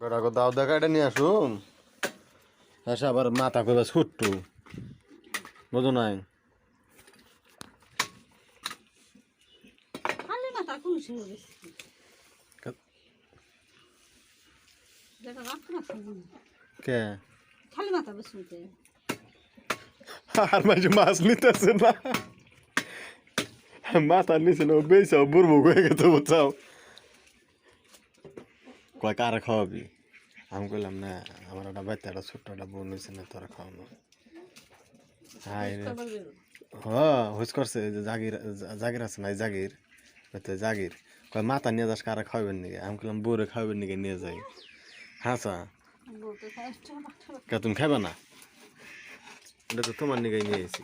বেড়াকে দাও দেখাটা নিয়ে আসুন এসে আবার মাথা করে ছোট্ট বুঝো নাই খালি মাথা কোন সময় গেছে দেখা রাখতে কে খালি মাথা বেশুনতে আর মাঝে মাছ নিতেছে না মাথা নিচে না বেসাও বুড়বুক হয়ে গেছে বুঝাও কয় কারা খাওয়াবি আমি কইলাম না আমার একটা বাচ্চা একটা ছোট্ট একটা বোন হয়েছে না তোরা খাওয়ানো হাই রে হুস করছে যে জাগির জাগির আছে না জাগির জাগির কয় মাথা নিয়ে যাস কারা খাওয়াবেন নাকি আমি কইলাম বউরে খাওয়াবেন নাকি নিয়ে যাই হাসা কে তুমি খাইবা না এটা তো তোমার নিগাই নিয়ে এসেছি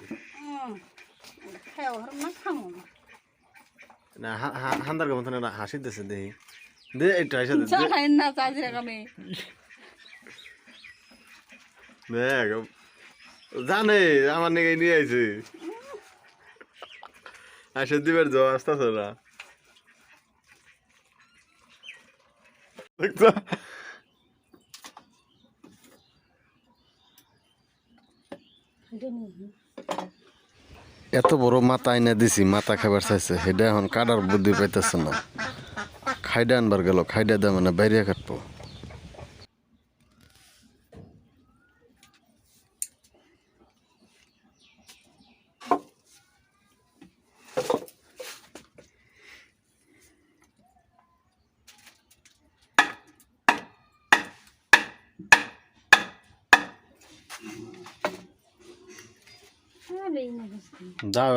না হান্দার মতন হাসি দিতেছে দেখি দে একটু হাসি দেখ জানে আমার নিগাই নিয়ে আইছে আসে দিবের যাও আসতেছে না দেখছো এত বড় মাথা আইনা দিছি মাথা খাবার চাইছে সেটা এখন কাটার বুদ্ধি পাইতেছে না খাইডা আনবার গেল খাইডা দেয় মানে বাইরে কাটবো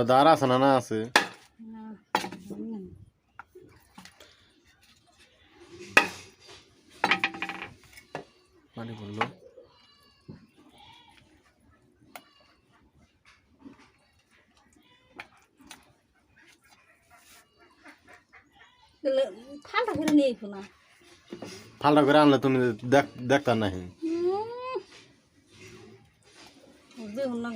দাঁড় আছে না আছে মানে বললো ফালটা করে নিয়ে না ফালটা করে আনলে তুমি দেখতা নাহি দেখুন না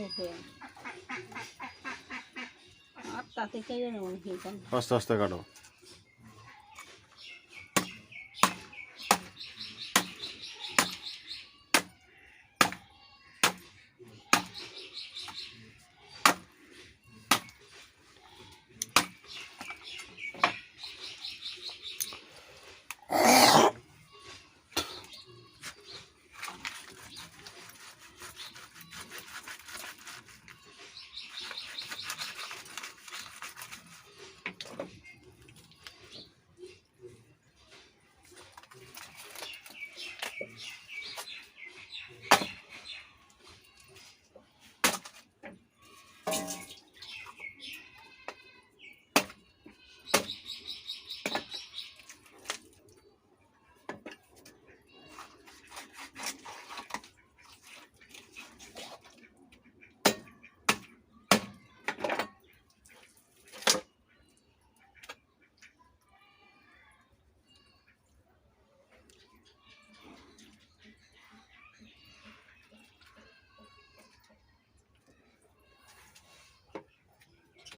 আর তাতে কে জানে আস্তে আস্তে কাটো